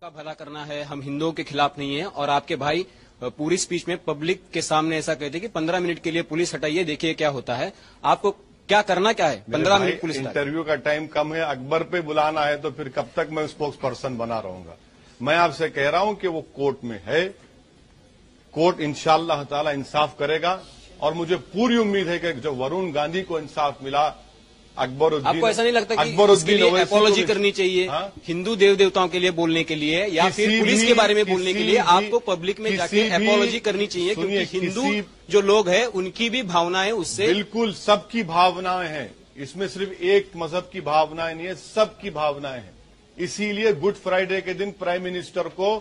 का भला करना है, हम हिंदुओं के खिलाफ नहीं है। और आपके भाई पूरी स्पीच में पब्लिक के सामने ऐसा कहते कि 15 मिनट के लिए पुलिस हटाइए, देखिए क्या होता है। आपको क्या करना क्या है? 15 मिनट पुलिस इंटरव्यू का टाइम कम है, अकबर पे बुलाना है तो फिर कब तक मैं स्पोक्स पर्सन बना रहूंगा। मैं आपसे कह रहा हूं कि वो कोर्ट में है, कोर्ट इंशाअल्लाह ताला इंसाफ करेगा। और मुझे पूरी उम्मीद है कि जो वरुण गांधी को इंसाफ मिला, अकबरुद्दीन, आपको ऐसा नहीं लगता कि इसके लिए अपॉलॉजी करनी चाहिए? हिंदू देव देवताओं के लिए बोलने के लिए या फिर पुलिस के बारे में बोलने के लिए आपको पब्लिक में जाके अपॉलॉजी करनी चाहिए? क्योंकि हिंदू जो लोग हैं उनकी भी भावनाएं उससे, बिल्कुल सबकी भावनाएं हैं, इसमें सिर्फ एक मजहब की भावनाएं नहीं है, सबकी भावनाएं हैं। इसीलिए गुड फ्राइडे के दिन प्राइम मिनिस्टर को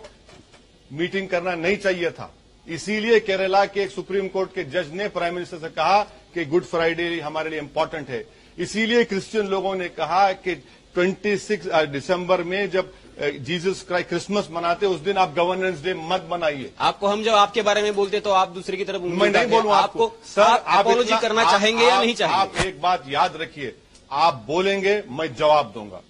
मीटिंग करना नहीं चाहिए था। इसीलिए केरला के एक सुप्रीम कोर्ट के जज ने प्राइम मिनिस्टर से कहा कि गुड फ्राइडे हमारे लिए इंपॉर्टेंट है। इसीलिए क्रिश्चियन लोगों ने कहा कि 26 दिसंबर में जब जीसस क्राइस्ट क्रिसमस मनाते उस दिन आप गवर्नेंस डे मत मनाइए। आपको हम जब आपके बारे में बोलते तो आप दूसरे की तरफ मैं नहीं बोलूं आपको। सर, आप अपॉलॉजी करना चाहेंगे या नहीं चाहेंगे? आप एक बात याद रखिए, आप बोलेंगे मैं जवाब दूंगा।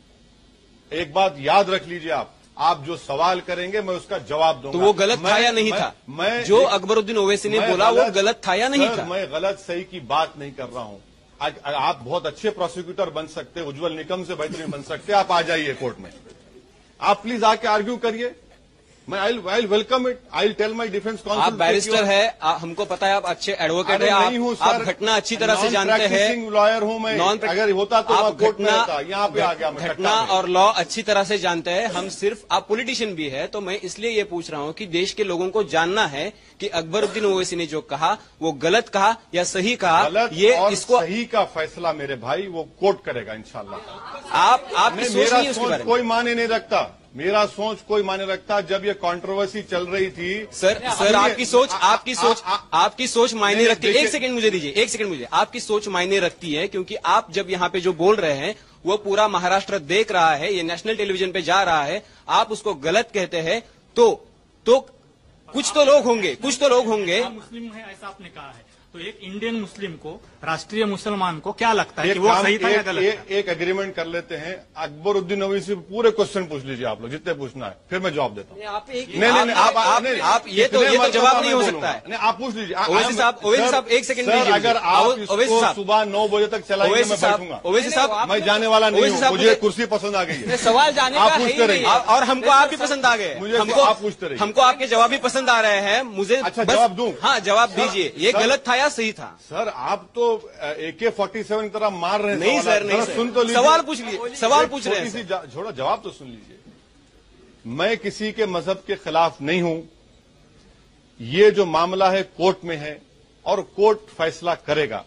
एक बात याद रख लीजिए, आप जो सवाल करेंगे मैं उसका जवाब दूंगा। तो वो गलत था या नहीं था? मैं जो अकबरुद्दीन ओवैसी ने बोला वो गलत था या नहीं था? मैं गलत सही की बात नहीं कर रहा हूं। आप बहुत अच्छे प्रोसिक्यूटर बन सकते, उज्जवल निकम से बेहतरीन बन सकते, आप आ जाइए कोर्ट में, आप प्लीज आके आर्ग्यू करिए। मैं I welcome it, I tell my defence counsel. आप बैरिस्टर है, हमको पता है आप अच्छे एडवोकेट है, आप घटना अच्छी तरह से जानते हैं। लॉयर हूं मैं, अगर होता तो आप कोर्ट में रहता, यहाँ पे आ गया। घटना और लॉ अच्छी तरह से जानते हैं। हम सिर्फ, आप पॉलिटिशियन भी है, तो मैं इसलिए ये पूछ रहा हूँ कि देश के लोगों को जानना है कि अकबरुद्दीन ओवैसी ने जो कहा वो गलत कहा या सही कहा। ये और इसको सही का फैसला मेरे भाई वो कोर्ट करेगा इंशाल्लाह। आपकी सोच नहीं है उसके बारे में? कोई माने नहीं रखता, मेरा सोच कोई माने रखता। जब ये कंट्रोवर्सी चल रही थी सर आपकी सोच मायने रखती है। एक सेकंड मुझे दीजिए, एक सेकंड मुझे। आपकी सोच मायने रखती है क्योंकि आप जब यहाँ पे जो बोल रहे हैं वो पूरा महाराष्ट्र देख रहा है, ये नेशनल टेलीविजन पे जा रहा है, आप उसको गलत कहते हैं तो कुछ तो लोग होंगे मुस्लिम है ऐसा आपने कहा है, तो एक इंडियन मुस्लिम को, राष्ट्रीय मुसलमान को क्या लगता है कि वो सही था या गलत था? एक एग्रीमेंट कर लेते हैं, अकबरुद्दीन ओवैसी पूरे क्वेश्चन पूछ लीजिए आप लोग, जितने पूछना है, फिर मैं जवाब देता हूँ। नहीं, आप ये तो जवाब नहीं हो सकता है। नहीं, आप पूछ लीजिए। ओवैसी साहब एक सेकंड दीजिए। अगर आप इसको सुबह 9 बजे तक चलाएंगे मैं बैठूंगा। ओवैसी साहब, मैं जाने वाला नहीं हूँ, मुझे कुर्सी पसंद आ गई है। सवाल जाने आप पूछते रहिए और हमको आप भी पसंद आ गए। मुझे आप पूछते रहिए, हमको आपके जवाब भी पसंद आ रहे हैं। मुझे अच्छा जवाब दूं? हाँ, जवाब दीजिए। ये गलत था या सही था? सर आप तो AK-47 की तरह मार रहे हैं। नहीं सर, नहीं सर, सुन तो लीजिए। सवाल पूछ लीजिए, सवाल पूछ रहे हैं। छोड़ो, जवाब तो सुन लीजिए। मैं किसी के मजहब के खिलाफ नहीं हूं। ये जो मामला है कोर्ट में है और कोर्ट फैसला करेगा।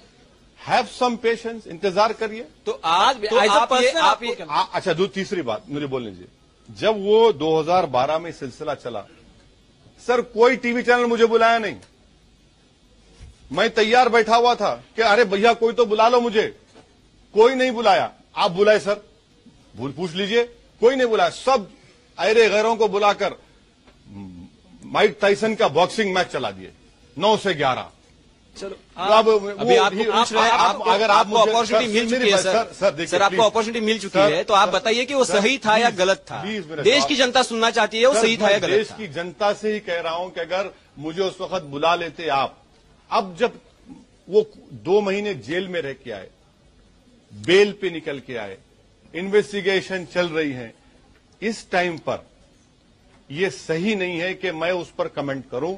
हैव सम पेशेंस, इंतजार करिए। तो आज आप अच्छा, तीसरी बात मुझे बोल लीजिए। जब वो 2012 में सिलसिला चला, सर कोई टीवी चैनल मुझे बुलाया नहीं। मैं तैयार बैठा हुआ था कि अरे भैया कोई तो बुला लो मुझे, कोई नहीं बुलाया। आप बुलाए सर, पूछ लीजिए, कोई नहीं बुलाया। सब अरे गैरों को बुलाकर माइक टाइसन का बॉक्सिंग मैच चला दिए 9 से 11। चलो अभी आपको पूछ रहे हैं, अगर आपको अपॉर्चुनिटी मिल चुकी है सर, आपको अपॉर्चुनिटी मिल चुकी है तो आप बताइए कि वो सही था या गलत था? देश की जनता सुनना चाहती है वो सही था या गलत था? देश की जनता से ही कह रहा हूं कि अगर मुझे उस वक्त बुला लेते आप। अब जब वो 2 महीने जेल में रह के आए, बेल पे निकल के आए, इन्वेस्टिगेशन चल रही है, इस टाइम पर यह सही नहीं है कि मैं उस पर कमेंट करूं।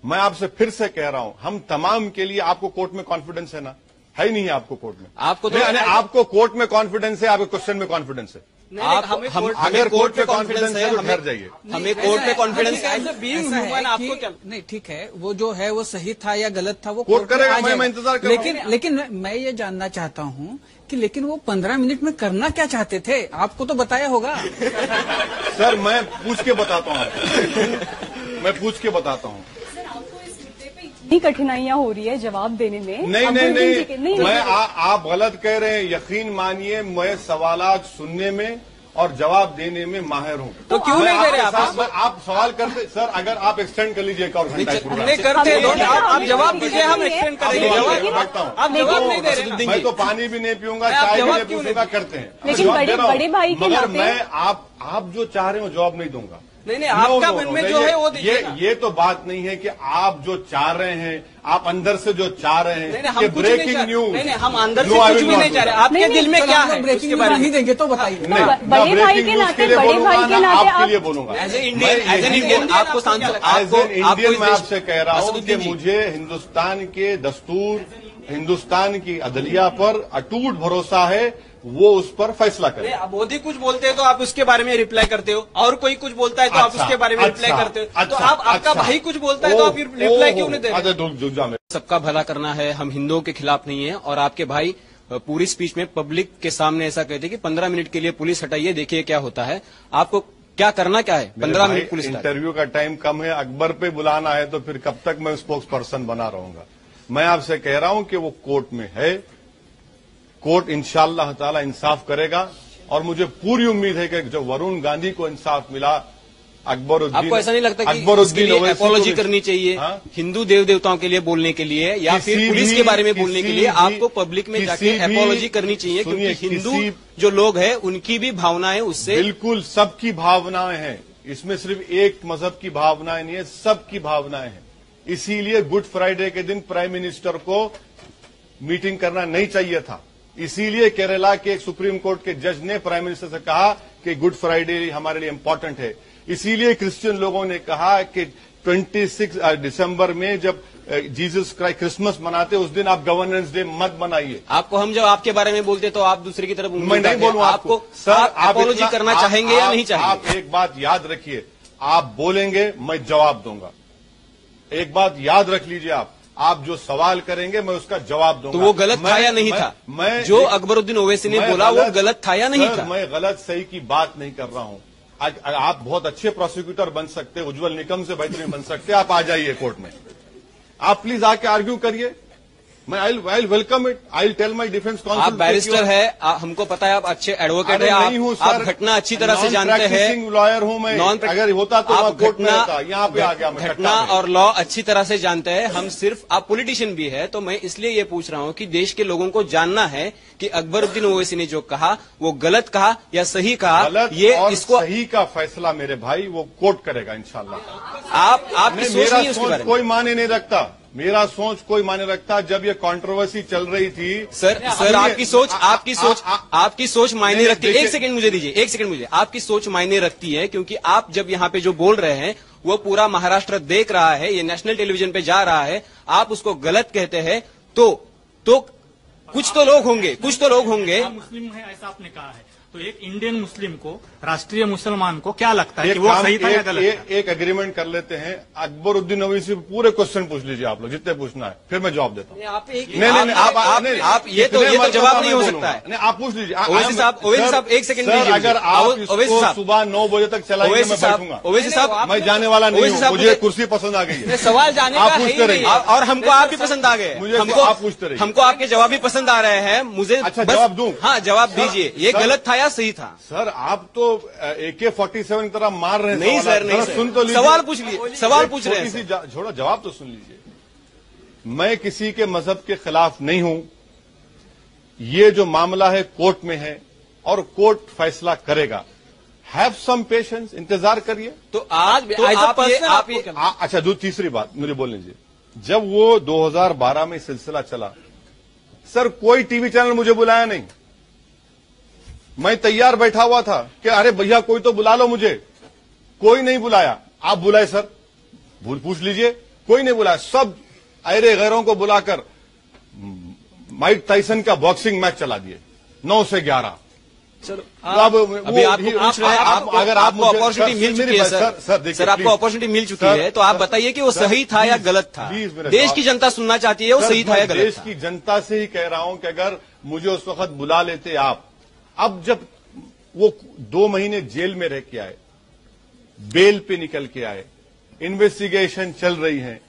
मैं आपसे फिर से कह रहा हूं, हम तमाम के लिए, आपको कोर्ट में कॉन्फिडेंस है ना? है ही नहीं है आपको कोर्ट में? आपको कोर्ट में कॉन्फिडेंस है, आपको क्वेश्चन में कॉन्फिडेंस है? हमें कोर्ट पे कॉन्फिडेंस है, तो ठहर जाइए। हमें कोर्ट पे कॉन्फिडेंस है। आपको क्या नहीं, ठीक है, वो जो है वो सही था या गलत था वो कोर्ट करेगा। मैं इंतजार कर रहा हूं। लेकिन मैं ये जानना चाहता हूँ कि लेकिन वो 15 मिनट में करना क्या चाहते थे? आपको तो बताया होगा। सर मैं पूछ के बताता हूँ, मैं पूछ के बताता हूँ। इतनी कठिनाइयां हो रही है जवाब देने में। नहीं, आप गलत कह रहे हैं। यकीन मानिए मैं सवालात सुनने में और जवाब देने में माहिर हूं। तो क्यों नहीं दे रहे आप सवाल करते सर? अगर आप एक्सटेंड कर लीजिए एक और घंटा करते, आप जवाब दीजिए, हम एक्सटेंड करेंगे। आप जवाब नहीं दे रहे। मैं तो पानी भी नहीं पीऊंगा, चाय भी नहीं पीऊंगा, करते हैं। लेकिन बड़े भाई के मगर मैं आप जो चाह रहे हो जवाब नहीं दूंगा। नहीं, आपका मन में जो है वो देखिए। ये तो बात नहीं है कि आप जो चाह रहे हैं, आप अंदर से जो चाह रहे हैं हम ब्रेकिंग न्यूज। नहीं, हम अंदर से कुछ भी नहीं चाह रहे। आपके दिल में क्या है ब्रेकिंग न्यूज नहीं देंगे तो बताइए। बड़े भाई के नाते, बड़े भाई के नाते आपके लिए बोलूंगा। एज एन इंडियन आपको सांसद, एज एन इंडियन मैं आपसे कह रहा हूं कि मुझे हिंदुस्तान के दस्तूर, हिंदुस्तान की अदलिया पर अटूट भरोसा है, वो उस पर फैसला करे। मोदी कुछ बोलते हैं तो आप उसके बारे में रिप्लाई करते हो, और कोई कुछ बोलता है तो आप उसके बारे में रिप्लाई करते हो। तो आप आपका भाई कुछ बोलता है तो आप रिप्लाई क्यों नहीं दे रहे? सबका भला करना है, हम हिंदुओं के खिलाफ नहीं है। और आपके भाई पूरी स्पीच में पब्लिक के सामने ऐसा कहते कि 15 मिनट के लिए पुलिस हटाइए, देखिए क्या होता है। आपको क्या करना क्या है? 15 मिनट पुलिस। इंटरव्यू का टाइम कम है, अकबर पे बुलाना है तो फिर कब तक मैं स्पोक्स पर्सन बना रहूंगा। मैं आपसे कह रहा हूं कि वो कोर्ट में है, कोर्ट इंशाअल्लाह ताला इंसाफ करेगा। और मुझे पूरी उम्मीद है कि जो वरुण गांधी को इंसाफ मिला, अकबरुद्दीन, आपको ऐसा नहीं लगता कि अकबरुद्दीन अपॉलॉजी करनी चाहिए हिंदू देव देवताओं के लिए बोलने के लिए, या फिर पुलिस के बारे में बोलने के लिए आपको पब्लिक में जाके अपॉलॉजी करनी चाहिए? क्योंकि हिंदू जो लोग हैं उनकी भी भावनाएं उससे, बिल्कुल सबकी भावनाएं हैं, इसमें सिर्फ एक मजहब की भावनाएं नहीं है, सबकी भावनाएं हैं। इसीलिए गुड फ्राइडे के दिन प्राइम मिनिस्टर को मीटिंग करना नहीं चाहिए था। इसीलिए केरला के एक सुप्रीम कोर्ट के जज ने प्राइम मिनिस्टर से कहा कि गुड फ्राइडे हमारे लिए इंपॉर्टेंट है। इसीलिए क्रिश्चियन लोगों ने कहा कि 26 दिसंबर में जब जीसस क्राइस्ट क्रिसमस मनाते उस दिन आप गवर्नेंस डे मत बनाइए। आपको हम जब आपके बारे में बोलते तो आप दूसरे की तरफ मैं नहीं बोलूंगा आपको। सर, आप अपॉलॉजी करना चाहेंगे या नहीं चाहेंगे? आप एक बात याद रखिए, आप बोलेंगे मैं जवाब दूंगा। एक बात याद रख लीजिए, आप जो सवाल करेंगे मैं उसका जवाब दूंगा। तो वो गलत था या नहीं था? मैं जो अकबरुद्दीन ओवैसी ने बोला वो गलत था या नहीं था? मैं गलत सही की बात नहीं कर रहा हूं। आप बहुत अच्छे प्रोसिक्यूटर बन सकते, उज्जवल निकम से बेहतरीन बन सकते, आप आ जाइए कोर्ट में, आप प्लीज आके आर्ग्यू करिए। मैं I welcome it, I tell my defence counsel. आप बैरिस्टर है, हमको पता है आप अच्छे एडवोकेट है, आप घटना अच्छी तरह से जानते हैं। लॉयर हूं मैं, अगर होता तो आप कोर्ट में रहता, यहाँ पे आ गया मैं। घटना और लॉ अच्छी तरह से जानते हैं हम, सिर्फ आप पॉलिटिशियन भी है। तो मैं इसलिए ये पूछ रहा हूँ कि देश के लोगों को जानना है कि अकबरुद्दीन ओवैसी ने जो कहा वो गलत कहा या सही कहा। ये इसको सही का फैसला मेरे भाई वो कोर्ट करेगा इंशाल्लाह। आपकी सोच नहीं उसके बारे में कोई माने नहीं रखता, मेरा सोच कोई माने रखता। जब ये कंट्रोवर्सी चल रही थी सर आपकी सोच मायने रखती है। एक सेकंड मुझे दीजिए, एक सेकंड मुझे। आपकी सोच मायने रखती है क्योंकि आप जब यहाँ पे जो बोल रहे हैं वो पूरा महाराष्ट्र देख रहा है, ये नेशनल टेलीविजन पे जा रहा है, आप उसको गलत कहते हैं तो कुछ तो लोग होंगे मुस्लिम है ऐसा आपने कहा है, तो एक इंडियन मुस्लिम को, राष्ट्रीय मुसलमान को क्या लगता है कि वो सही था या गलत था? एक एग्रीमेंट कर लेते हैं, अकबरुद्दीन ओवैसी पूरे क्वेश्चन पूछ लीजिए आप लोग, जितने पूछना है, फिर मैं जवाब देता हूँ। नहीं, आप ये तो जवाब नहीं हो सकता है। नहीं, आप पूछ लीजिए। ओवैसी साहब एक सेकंड दीजिए। अगर आप इसको सुबह 9 बजे तक चलाएंगे मैं बैठूंगा। ओवैसी साहब, मैं जाने वाला नहीं हूँ, मुझे कुर्सी पसंद आ गई है। सवाल जाने आप पूछते रहिए, और हमको आप भी पसंद आ गए, मुझे आप पूछते रहिए, हमको आपके जवाब भी पसंद आ रहे हैं। मुझे अच्छा जवाब दूं? हाँ जवाब दीजिए, ये गलत था या सही था? सर आप तो AK-47 की तरह मार रहे हैं। नहीं सर, नहीं सुन तो लीजिए, सवाल पूछ लीजिए, सवाल पूछ रहे हैं। छोड़ो, जवाब तो सुन लीजिए। मैं किसी के मजहब के खिलाफ नहीं हूं। ये जो मामला है कोर्ट में है और कोर्ट फैसला करेगा। हैव सम पेशेंस, इंतजार करिए। तो आज आप अच्छा तीसरी बात मुझे बोल लीजिए। जब वो 2012 में सिलसिला चला, सर कोई टीवी चैनल मुझे बुलाया नहीं। मैं तैयार बैठा हुआ था कि अरे भैया कोई तो बुला लो मुझे, कोई नहीं बुलाया। आप बुलाए सर, पूछ लीजिए, कोई नहीं बुलाया। सब अरे गैरों को बुलाकर माइक टाइसन का बॉक्सिंग मैच चला दिए 9 से 11। चलो अभी आपको पूछ रहे हैं, अगर आपको अपॉर्चुनिटी मिल चुकी है सर आपको अपॉर्चुनिटी मिल चुकी है, तो आप बताइए कि वो सही था या गलत था? देश की जनता सुनना चाहती है वो सही था या गलत था? देश की जनता से ही कह रहा हूं कि अगर मुझे उस वक्त बुला लेते आप, अब जब वो 2 महीने जेल में रह के आए, बेल पे निकल के आए, इन्वेस्टिगेशन चल रही है,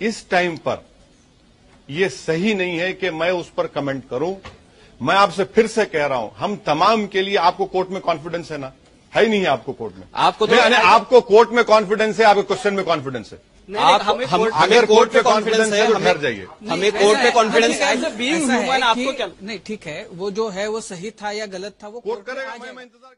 इस टाइम पर यह सही नहीं है कि मैं उस पर कमेंट करूं। मैं आपसे फिर से कह रहा हूं, हम तमाम के लिए, आपको कोर्ट में कॉन्फिडेंस है ना? है नहीं है आपको कोर्ट में? आपको कोर्ट में कॉन्फिडेंस है, आपके क्वेश्चन में कॉन्फिडेंस है। अगर कोर्ट पे कॉन्फिडेंस है तो ठहर जाइए। हमें कोर्ट पे कॉन्फिडेंस है। आपको क्या नहीं? ठीक है, वो जो है वो सही था या गलत था वो कोर्ट करेगा। मैं इंतजार